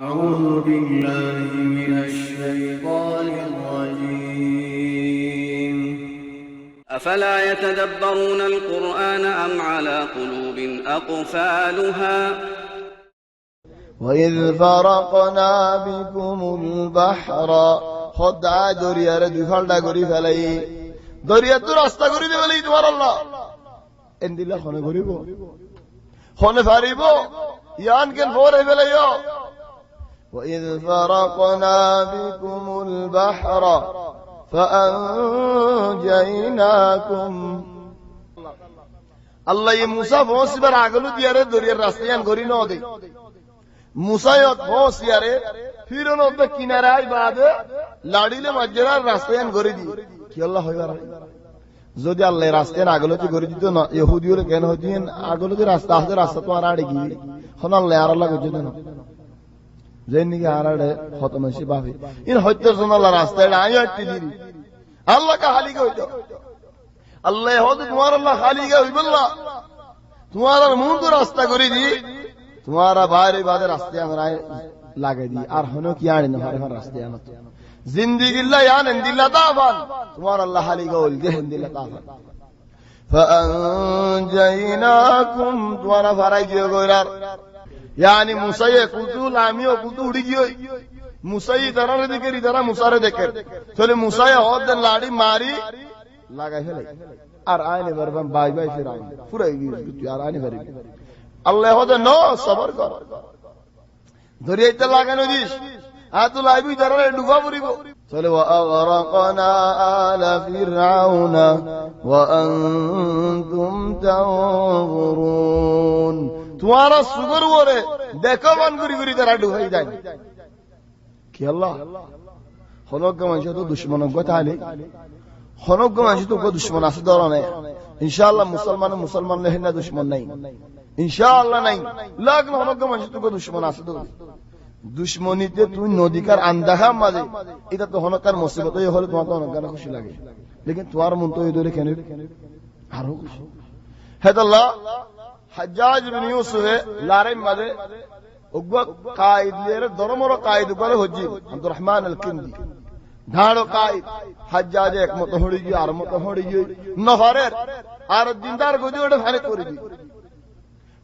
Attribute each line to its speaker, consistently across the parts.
Speaker 1: أعوذ بالله من الشيطان الرجيم
Speaker 2: أفلا يتدبرون القرآن أم على قلوب أقفالها
Speaker 3: وإذ فرقنا بكم البحر خدعا দরিয়ার দুই ফাল্টা করি ফেলাই দরিয়া তো রাস্তা করি দেবেলাই তোমার আল্লাহ এন্দিলা খনে করিব খনে ফারিব ইয়ান কেন ফরে ফেলাইও وإذ فرقنا بكم البحر فأنجيناكم আল্লাহ এই মুসা বসিবার আগলু দিয়ারে দরিয়ার রাস্তায়ান করি ন দে মুসায়ত বসিয়ারে ফিরন অত কিনারায় বাদে লাড়িলে মজ্জরার রাস্তায়ান করি দি কি আল্লাহ হইবার যদি আল্লাহ রাস্তায়ান আগলতি করি দিত না ইহুদিওরে কেন হইতেন আগলতি রাস্তা আছে রাস্তা তো আর আড়ে গিয়ে হন আল্লাহ আর আল্লাহ কইছে না যেনিকে আড়ে খতমসি বাফি ইন হইতে জন আল্লাহ রাস্তায় আই হইতে দিরি আল্লাহ কা হালি কইতো আল্লাহ হদ তোমার আল্লাহ খালি গে হইবল্লা তোমার মুন তো রাস্তা করে দি তোমারা বাইরে বাদে রাস্তায় আমরা লাগাই দি আর হনো কি আনি না হরে রাস্তায় আনো জিন্দেগি আল্লাহ ইয়ান দিল্লা তাফান তোমার আল্লাহ খালি গে হল গে দিল্লা তাফান فأنجيناكم তোমারা ফারাই গিয়ে গয়রার यानी मुसाये कुतुल आमियो कुतु उड़ी गयो मुसाई तरह देखे इधर मुसारे देखे चले मुसाये और दिन लाड़ी मारी लगा है और आने बरबन बाई बाई फिर आए पूरा यार आने भरी अल्लाह हो तो नो सबर कर दरिया इतना लगा नो दिश आ तो लाइबी तरह डूबा पूरी वो चले वअगरक़ना आल फिरऔन वअंतुम तंज़ुरून तुम्हारा सुगर वो रे देखो मन गुरी गुरी तरह डूबाई जाए कि अल्लाह हनोग मंशा तो दुश्मनों को ताले हनोग मंशा तो को दुश्मन आसे दौरान है इंशाअल्लाह मुसलमान नहीं ना दुश्मन नहीं इंशाअल्लाह नहीं लेकिन हनोग मंशा तो को दुश्मन आसे दो दुश्मनी ते तू नदी कर अंधा मजे इधर तो हनोग कर मुसीबत ये होले तुम्हारा तो हनोग करना खुशी लगे लेकिन तुम्हारा मन तो इधर कहने हारो खुशी है तो अल्लाह हज्जाज बिन यूसुफ लारे मदे उग्वा कायद लेरे दरमरो कायद करे हज्जी अब्दुल रहमान अल किंदी ढाड़ो कायद हज्जाज एक मत होड़ी गई आर मत होड़ी गई नफरे आर दिनदार गोदी ओडे फाने कोरी दी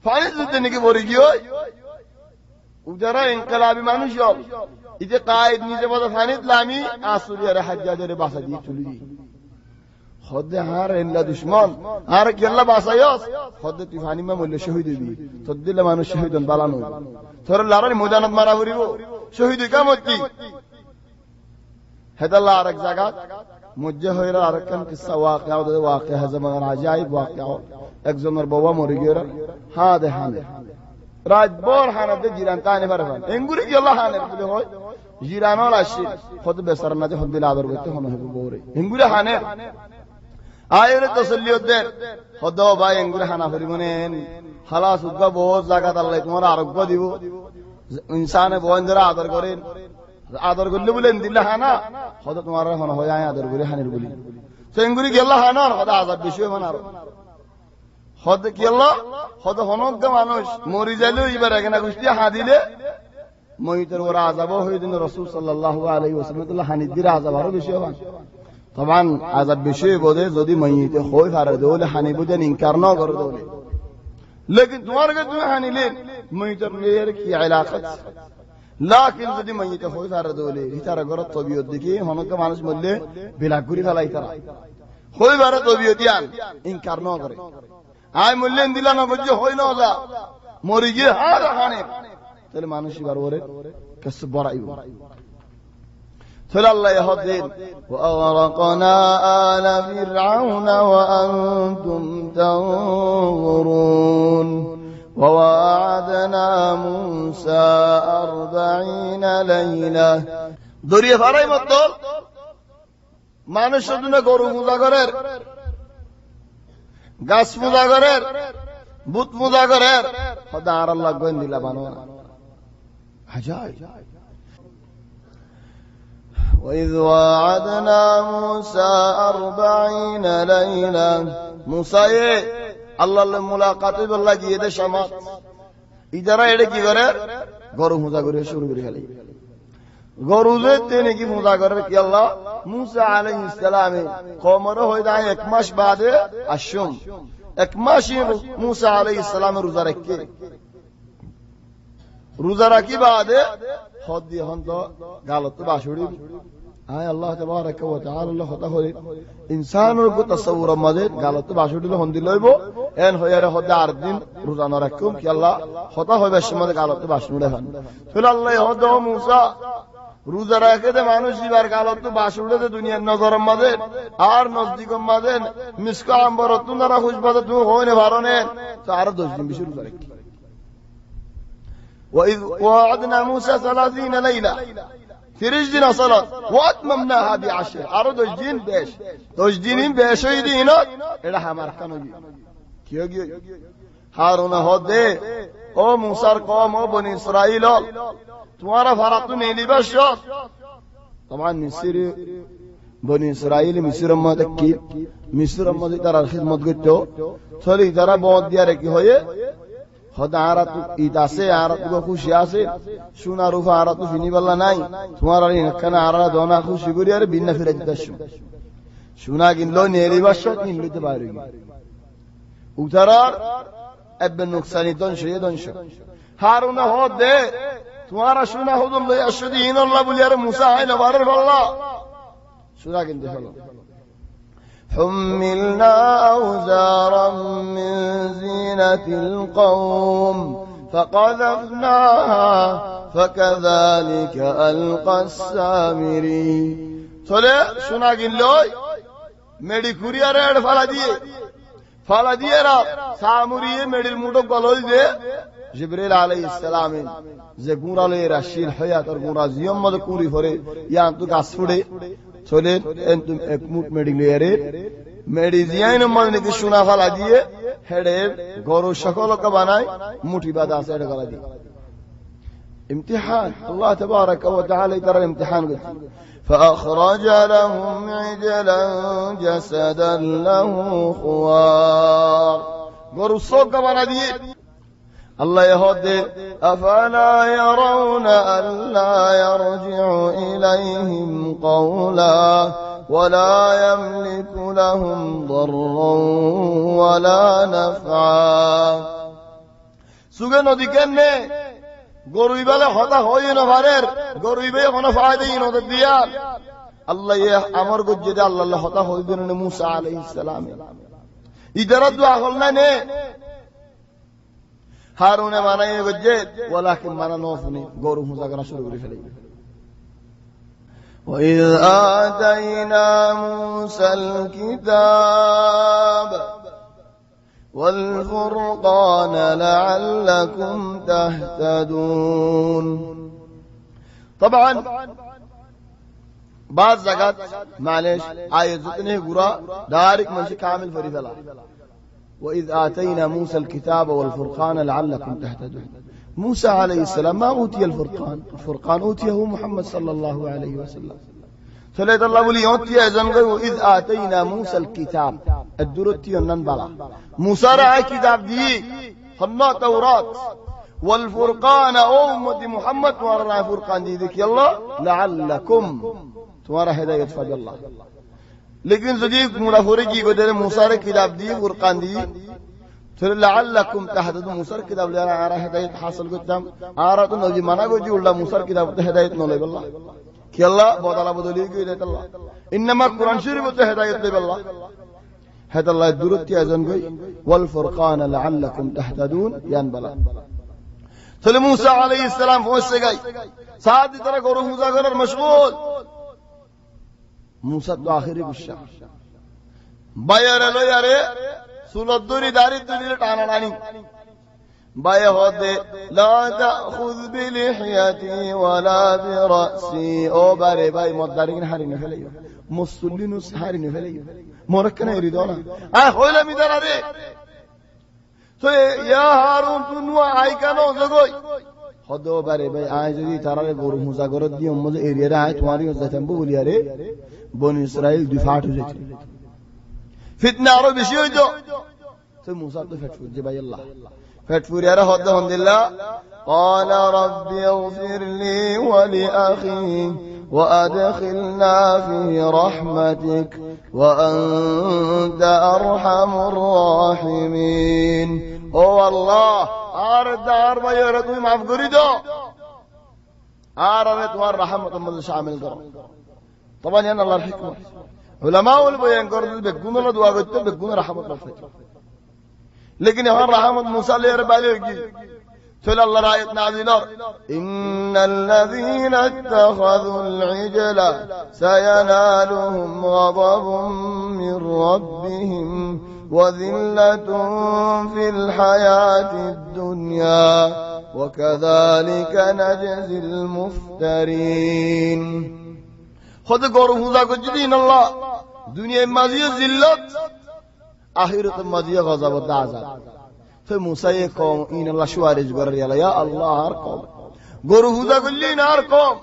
Speaker 3: फाने जुतने की बोरी गई उजरा इनकलाबी मानुष हो इजे कायद नीचे मत फाने इस्लामी आसुरी रे हज्जाज रे बासा दी चुली दी खुद हार इल्ला दुश्मन हार केल्ला बासायस खुद तिफानी में मोले शहीद दी तो दिल मानो शहीद बालानो थोर लारन मैदानत मारा भरिबो शहीद का मत्ती हेदल्ला आरक जगह मुझे होइरा आरकन किस्सा वाक़या दे वाक़या है जमान अजायब वाक़या एक जमर बाबा मरि गेरा हादे हाने राजबोर हाने दे जिरान ताने बरफान एंगुरी के अल्लाह हाने बोले होय जिरानो राशि खुद बेसरना दे खुद आदर करते होने बोरे एंगुरी हाने आये तसल्ली दे खुदा भाई एंगुरी हाना फरिमनेन खालास उगा बहुत जागत अल्लाह तुम्हारा आरोग्य दिबो इंसान बोंदरा आदर करेन आदर करले बोले दिल्ला हाना खुदा तुम्हारा होना हो जाए आदर करे हानिर बोली तो एंगुरी के अल्लाह हाना और खुदा आजाद विषय मनारो खुद के अल्लाह खुदा हनोग मानुष मरि जाइलो इबार एकना गुस्ती हादिले মইতের ওরা আযাব হই দিন রাসূল সাল্লাল্লাহু আলাইহি ওয়াসাল্লাম তো হানিদির আযাব আরো বেশি হবে তখন আযাব বেশি বদে যদি মইতে হয় ফারে দোলে হানি বুঝেন ইনকার না করে দোলে लेकिन तुम्हारे के तुम्हें हानि ले मईतर लेर की इलाकत लेकिन যদি মইতে হয় ফারে দোলে ইতারা গরত তবিয়ত দেখি হনক মানুষ বললে বিলাগুরি ফেলাই তারা হয় বারে তবিয়তিয়ান ইনকার না করে আয় মূল্যেন দিলা না বুঝে হয় না যা মরি গিয়ে হার হানে তাহলে মানুষ এবার ওরে কাছে বড়াইব তাহলে আল্লাহ ইহাদিন ওয়াগরাকনা আলা ফিরআউন ওয়া আনতুম তানজুরুন ওয়া'আদনা মূসা 40 লাইলা দরিয়া ফারাই মত মানুষ শুধু গরু পূজা করে গাছ পূজা করে বুত পূজা করে খোদা আর আল্লাহ গোয়েন দিলা বানো عجائب وإذ وعدنا موسى 40 ليلة موسى الله الملاقات بالله جيد شمات इधर एड़े की करे গরু পূজা করে শুরু করে ফেলে গরু যে তিনি কি পূজা করবে কি আল্লাহ মুসা আলাইহিস সালামে কওমের হয়ে যায় 1 মাস বাদে আশুম 1 মাসই মুসা আলাইহিস সালাম রোজা রাখি বাদে হদ দিয়ে হন তো গালত বাসুড়ি আয় আল্লাহ তাবারাকা ওয়া তাআলা হতা হই ইনসানের কো তাসাউর মাঝে গালত বাসুড়ি হন দিলইব এন হইয়ারে হদ 8 দিন রোজা না রাখুম কি আল্লাহ হতা হইবে সময় গালত বাসুড়ি হন ফির আল্লাহ হদ মুসা রোজা রাখে দে মানুষ দিবার গালত বাসুড়ি দে দুনিয়ার নজর মাঝে আর নজদিক মাঝে মিসকা আম্বর তুনারা খুশবাদে তুমি হইনে ভারনে তো আর 10 দিন বেশি রোজা রাখি وإذ وعدنا موسى 30 ليلة 30 দিন صلاة واتممناها ب10 আর 10 দিন বেশ 10 দিন বেশ হই দিন এটা আমার কানবি কি গিয়ে হারুন হদে ও মুসার কওম ও বনি ইসরাইল তোমারা ফারাতু নেই লিবাস طبعا মিসর বনি ইসরাইল মিসরের মধ্যে কি মিসরের মধ্যে তারা খিদমত করতো চলি তারা বদ দিয়া রেখে হয়ে হদা আরাতু ঈদ আছে আরাতু খুশি আছে সোনা রূপা আরাতু ফিনিবাল্লা নাই তোমার আর এখানে আরা দনা খুশি করি আর বিন্না ফিরে দিতাছ সোনা কিনলো নেরিবাস কিনলিতে বাইরে উতারার এবন নুকসানি দংশ হারুন হদ দে তোমার সোনা হুদুম লই আসদি ইনাল্লাহ বলি আর মুসা আইনা বারের বল্লা সোনা কিনতে হলো حملنا أوزارا من زينة القوم فقذفناها فكذلك ألقى السامري চলে সোনা কিনলই মেডি কুরিয়ার এড ফালা দিয়ে রা সামুরিয়ে মেডির মুঠো গলই দে জিবরিল আলাইহিস সালাম যে গুরালে রাশিল হায়াতর গুরা জিয়ম মদ কুরি ফরে ইয়া তো গাছ ফুড়ে চলে এন্তুম এক মুঠ মেডি লিয়ারে মেডি জিয়াইন মনে কি সোনা ফালা দিয়ে হেডে গরু সকলকে বানায় মুঠি বাদা আছে এটা গলা দিয়ে امتحان الله تبارك وتعالى ترى الامتحان فأخرج لهم عجلا جسدا له خوار গরু সক বানা দিয়ে الله يهد أفلا يرون ألا يرجع إليهم قولا ولا يملك لهم ضرا ولا نفعا সুগে নদী কেনে গরুই বেলা হতা হই না ভারের গরুই বে কোনো ফায়দাই নদী দিয়া আল্লাহ আমার গজ্জে দে আল্লাহ হতা হইবেন মুসা আলাইহিস সালাম ইদারা দোয়া হল না নে হারুনে মানাই গজ্জে ওয়ালাকিন মানানো শুনি গরু মুসা করা শুরু করে ফেলে وإذ آتينا موسى الكتاب والفرقان لعلكم تهتدون طبعا بعض زكاة معلش آية زتنه قرى دارك منشي كامل فريفلا وإذ آتينا موسى الكتاب والفرقان لعلكم تهتدون موسى عليه السلام ما أوتي الفرقان أوتيه محمد صلى الله عليه وسلم فليت الله ولي أوتي أذن وإذ آتينا موسى الكتاب الدرتي الننبلا موسى رأى كتاب دي خلنا توراة والفرقان أمة محمد ورأى فرقان دي ذيك يلا لعلكم تورا هداية فضل الله लेकिन जदीक मुनाफरे की वजह से मूसा रे किताब दी फुरकान दी फिर लअल्लकुम तहतदून मूसा रे किताब ले आ रहा है हिदायत हासिल करता आ रहा तो नबी मना को जी उल्टा मूसा रे किताब तो हिदायत न ले अल्लाह कि अल्लाह बदला बदली की हिदायत अल्लाह इन्नमा कुरान शरीफ तो हिदायत ले अल्लाह है अल्लाह दुरुती अजन गई वल फुरकान लअल्लकुम तहतदून यान बला चले मूसा अलैहि सलाम पहुंच से गई साथ ही तरह गुरु मूसा कर मशगूल मूसा तो आखिरी गुस्सा बायर लो यारे सुलद्दुरी दारी तुरी टाना टानी बाय होदे ला ताखुद बिलिहयती वला बिरअसी ओ बारे बाय मददारी ने हारी ने फेले मुसल्लिनु हारी ने फेले मोरकने रिदोना आ होइला मिदारा रे तो या हारून तुनु आई कानो जगोई হদো বারে ভাই আয় যদি তারারে গরু মুজা করে দিয়ে উম্মদ এরিয়ারে আয় তোমারই জাতাম্বু বলিয়ারে বনি ইসরাইল দুই ফাট হয়েছে ফিতনা আরো বেশি হইতো তো মুসা তো ফেটফুর যে ভাই আল্লাহ ফেটফুর আর হদ হন্দিল্লা قال رب اغفر لي ولأخي وأدخلنا في رحمتك وأنت أرحم الراحمين او الله আর দার ভাইরা তুমি maaf করে দাও আর আমি তোমার রহমতের মধ্যে শামিল করো তবে জানেন আল্লাহর হিকমত উলামা ওল বয়ান করে বেগুনলা দোয়া করতে বেগুন রহমত পাবে लेकिन यहाँ रहमत मूसा ले रबालेगी चल अल्लाह आयत नाज़िल और इन्नल्लज़ीना इत्तख़ज़ुल इजला सयनालुहुम ग़ज़बुम मिन रब्बिहिम वज़िल्लतुन फिल हयातिद दुन्या वकज़ालिका नजज़िल मुफ्तरीन खुद गौर हुज़ा को जदीन अल्लाह दुनिया में मज़ीद ज़िल्लत आखिरत मज़ीद ग़ज़ब व आज़ाब फिर मूसा ये कौम इन अल्लाह शुआरिज कर रिया या अल्लाह हर कौम गोरु हुदा गुल्ली नार कौम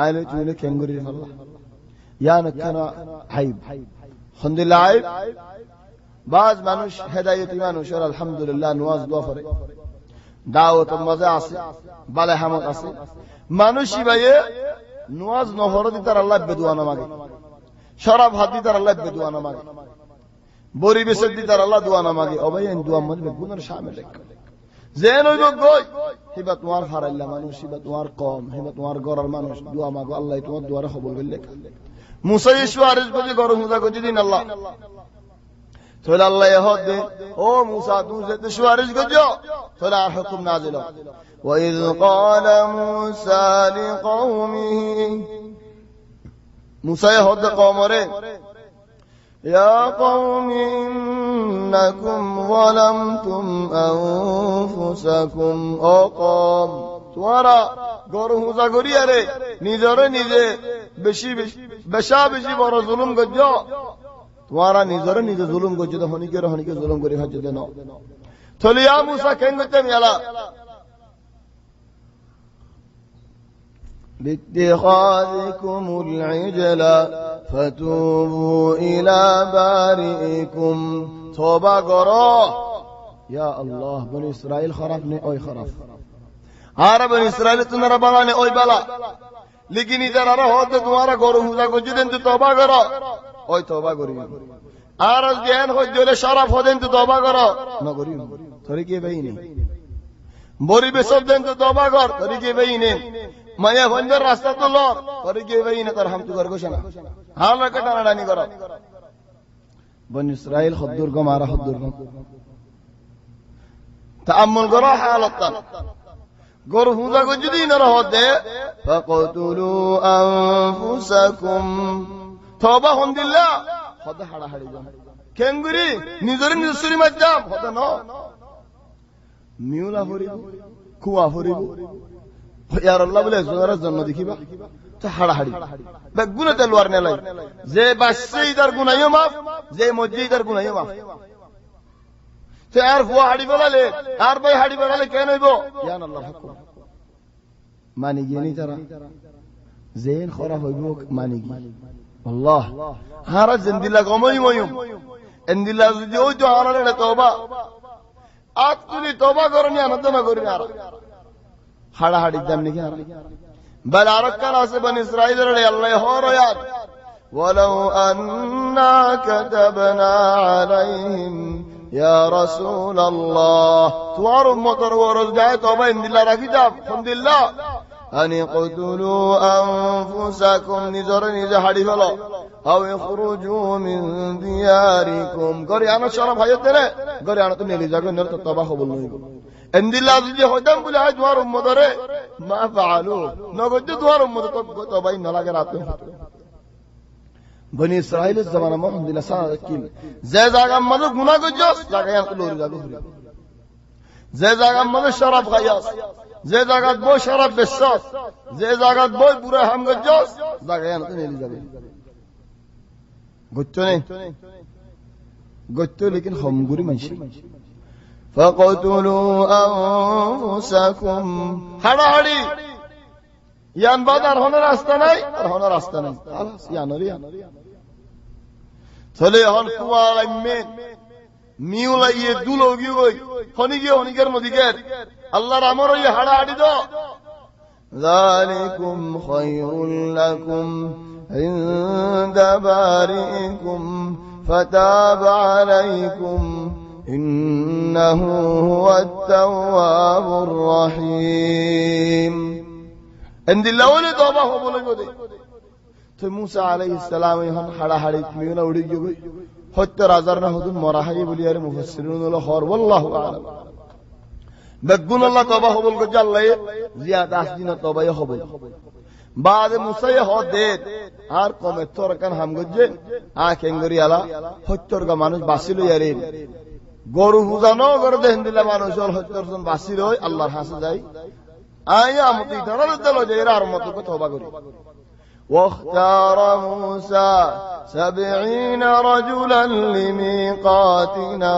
Speaker 3: आयले चुने केंगुरी अल्लाह या नकना हाइब हंदिल्ला हाइब बाज मानुष हिदायती मानुष और अल्हम्दुलिल्लाह नवाज दुआ करे दावत मजा আছে বালে হামত আছে মানুষই ভাইয়ে নওয়াজ নহর দিতার আল্লাহ বেদুয়া না মাগে শরাব হাত দিতার আল্লাহ বেদুয়া না মাগে बोरी बेसर दी तर अल्लाह दुआ ना मांगे अबे इन दुआ मत में गुनर शामिल है जेन हो गोय हिबत वार फारल्ला मानुष हिबत वार कौम हिबत वार गरर मानुष दुआ मांगो अल्लाह तुम्हार दुआ कबूल कर ले मूसा ईश्वरिज को जे गरो हुदा को दिन अल्लाह तोला अल्लाह ये हो दे ओ मूसा तू से ईश्वरिज को जो तोला हुक्म नाजिल हो व इज़ क़ाल मूसा लिक़ौमिही मूसा ये हो दे कौम रे يا قوم إنكم ظلمتم أنفسكم أو قوم تمہارا گورو ہوزا گوری ارے نیزارے نیزے بشا بشی بارا ظلم گجو تمہارا نیزارے نیزے ظلم گجو دا ہونی کے ظلم گوری حج دینا تھولی یا موسیٰ کہیں گتے میالا باتخاذكم العجل فتوبوا إلى بارئكم توبة قرأ يا الله بني إسرائيل خرف نے اوي خرف آرہ بني إسرائيل تنرى بلا نے اوي بلا لیکن ادھر آرہ ہوتے تمہارا گورو ہوتا کو جدن تو توبہ کرو اوي توبہ کری آرہ جہن خود جولے شرف ہو دن تو توبہ کرو نہ کری تھوڑی کی بھئی نہیں बोरी बेसब दें तो तौबा कर तरीके वही ने मैं बंजर रास्ता तो लौट तरीके वही ने कर हम तो कर कुछ ना हाल रखे टाना नहीं करो बन इस्राइल खुदूर को मारा खुदूर को तअम्मुल करो हालत गोर हुदा को जदी न रहो दे फक़तुलू अनफुसकुम तौबा हुंदिल्ला खुदा हड़ा हड़ी जाम केंगुरी निजर निसुरी मत जाम खुदा नो मिउला हरिबो कुआ हरिबो यार अल्लाह बोले जोरा जन्न देखिबा तो हाड़ाहाड़ी बेगुना तलवार ने लाई जे बासे इधर गुनायो माफ जे मज्जे इधर गुनायो माफ ते यार हुआ हाड़ी बोला ले यार भाई हाड़ी बोला ले केन होइबो या अल्लाह हुकुम मानी गेनी तरा जेन खरा होइबो मानी गी अल्लाह हारा जिंदिला गमई मयुम इंदिला जो जो हारा ले तौबा आज तुझे तौबा करनी अनंत न करी यार हाड़ा हाड़ी जमने क्या बल अरकन से बन इस्राइल रे अल्लाह हो रो यार वलो अन्ना कतबना अलैहिम या रसूल अल्लाह तुआर उम्मत और जाए तौबा इंदिल्ला रखी जा अल्हम्दुलिल्लाह अनि क़तलू अनफुसकुम निजर निज हाड़ी फलो أو يخرجوا من دياركم قريانا شرف هيتنا قريانا تنيلي جاكو نرت الطباخ بالنويب عند الله زي هدام بلا جوار مدره ما فعلوا نقول جوار مدره طبعا نلا قراتهم بني إسرائيل الزمان ما الحمد لله ساكين زي زاغا مدو غنا کو جوس زاغا ينقلوا جاكو زي زاغا مدو شرف غياس زي زاغا بو شرف بساس زي زاغا بو برا هم کو جوس زاغا ينقلوا جاكو गुच्चो नहीं गुच्चो लेकिन हमगुरी मंशी फक़तुलू अनफुसकुम हाड़ी यान बाद और होना रास्ता नहीं खालास यान रे चले हन कुआर में মিউলাইয়ে দুলগি গই হনিগের নদীকের আল্লাহর আমর ইয়ে হাড়া হাড়ি দো যালিকুম খায়রুল লাকুম ইনদা বারিকুম ফাতাবা আলাইকুম ইন্নাহু হুয়াত তাওয়াবুর রহিম এন্দিল্লাওলে তওবা হবলে গদে তো মুসা আলাইহিস সালাম এখন হাড়া হাড়ি মিউলা উড়ি গই হত্য রাজার না হুদুন মরাহাই বলি আর মুফাসসিরুন হলো হর আল্লাহু আলাম বেগুন আল্লাহ তওবা হবল গো আল্লাহ জিয়াদা আসদিন তওবাই হবল বাদে মুসাই হদে আর কমে তরকান হাম গজে আ কেঙ্গরি আলা হত্যর গা মানুষ বাসিল ইয়ারে গরু বুজানো গরু দেন দিলা মানুষ হত্যর জন বাসিল হই আল্লাহর হাসে যাই আয়া মতি ধরার দল যে এর মত কো তওবা করি واختار موسى 70 رجلا لميقاتنا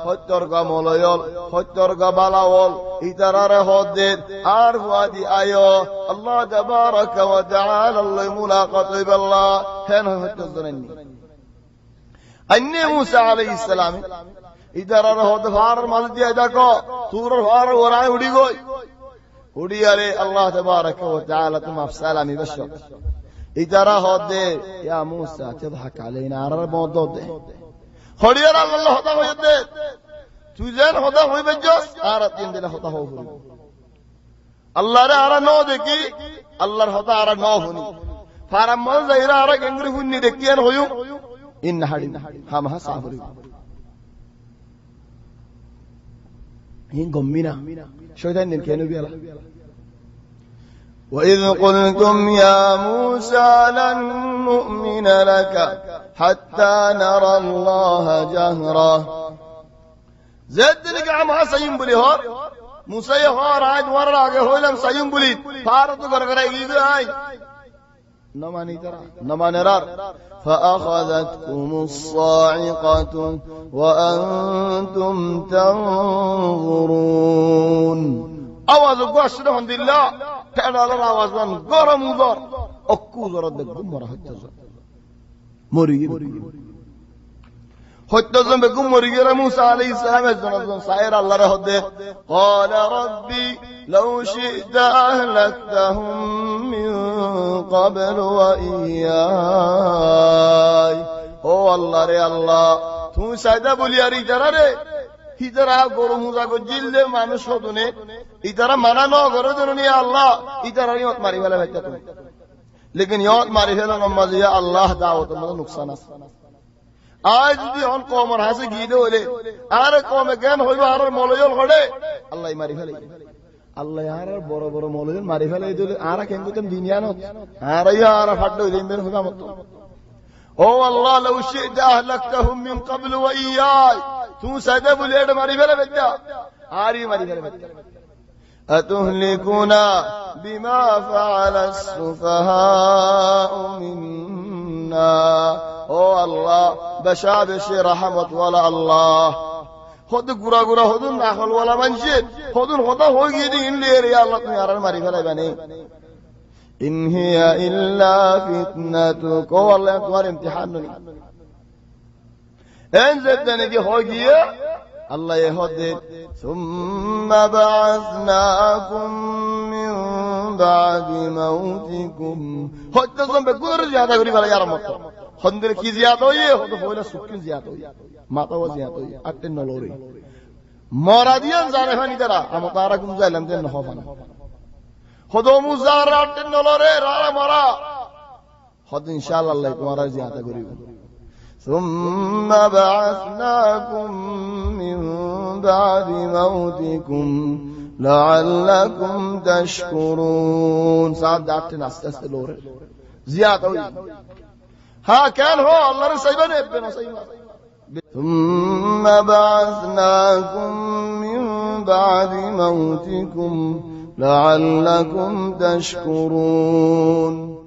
Speaker 3: হত্যরগা মলয়ল হত্যরগা বালাওল ইতারারে হদ্দের আর ওয়াদি আয়ো আল্লাহ তাবারাকা ওয়া তাআলা আল্লাহ মুলাকাত বিল্লাহ হেন হত্য জনেননি আন্নে মুসা আলাইহিস সালাম ইতারারে হদ ফার মাল দিয়া দেখো সুর ফার ওরাই উড়ি গই উড়িয়ারে আল্লাহ তাবারাকা ওয়া তাআলা তুম আফসালামি বশর ইতারা হদে ইয়া মুসা তদহাক আলাইনা আর মদদ হড়িয়ার আল্লাহ হদা হইতে তুই যেন হদা হইবে জস আর তিন দিন হদা হইবে আল্লাহরে আর ন দেখি আল্লাহর হদা আর ন হনি ফারাম মল যাইরা আর গঙ্গরি হুন্নি দেখিয়ান হইউ ইন হাড়ি হাম হাসাবরি ইন গম্মিনা শয়তান দিন কেন বিয়ালা وإذ قلتم يا موسى لن نؤمن لك حتى نرى الله جهرة زد لك عمها سيم بلي هور موسى هور عاد ورا آگے ہوئلم سيم بلي فارتو گرگرہ ایگو آئی نمانی ترى نمانی رار فأخذتكم الصاعقة وأنتم تنظرون آواز گوش رحم دلّہ فعلال آوازان گرم وزار اکو زرد گم مرا حجزا مريم حجزا بگم مريم موسى عليه السلام ازدنظن سائر الله رهده قال ربي لو شئت أهلكتهم من قبل وإياي او الله ري الله تو سيدا بولياري جراري ইতারা গরু মুজা গো জিললে মানুষ হদনে ইতারা মানা ন গরু জননি আল্লাহ ইতারা ইয়ত মারি ফেলে ভাইতা তুমি লেকিন ইয়ত মারি ফেলে নমাজ ইয়া আল্লাহ দাওত মত নুকসান আছে আজ যদি অন কমর হাসে গিয়ে হইলে আর কমে জ্ঞান হইব আর মলয়ল হড়ে আল্লাহ মারি ফেলে আল্লাহ আর বড় বড় মলয়ল মারি ফেলে দিলে আর কেন তুমি দুনিয়া নত আর ইয়া আর ফাড় হইলে ইনদের হুদা মত ও আল্লাহ লাউ শি'তা আহলাকতাহুম মিন ক্বাবল ওয়া ইয়াই तू सदा बुलेट मारी फेले बेटा आरी मारी फेले बेटा अतुहलिकुना बिमा फअल السفهاء منا ओ अल्लाह बशाबश रहमत वाला अल्लाह खुद गुरा गुरा खुदन नाखल वाला मानसे खुदन खुदा हो गई दिन ले रे अल्लाह तू यार मारी फेले बने इन हिया इल्ला फितनतुक अल्लाह तुम्हारे इम्तिहान नहीं انزلتني دي هوجيه الله يهدي ثم بعثناكم من بعد موتكم هدزم بقدر زياده غري वाला यार मत हंदर की ज्यादा होई हो तो बोले सुकिन ज्यादा होई माता वो ज्यादा होई अट्टे नलोरी मोरादियन जाने हनी तेरा हम तारा कुम जालम देन होफन खुदो मुजार अट्टे नलोरे रारा मारा खुद इंशाल्लाह अल्लाह तुम्हारा ज्यादा करी ثم بعثناكم من بعد موتكم لعلكم تشكرون ساعد دعتنا استسلور زيادة ها كان هو الله رسيبنا ابن سيبنا ثم بعثناكم من بعد موتكم لعلكم تشكرون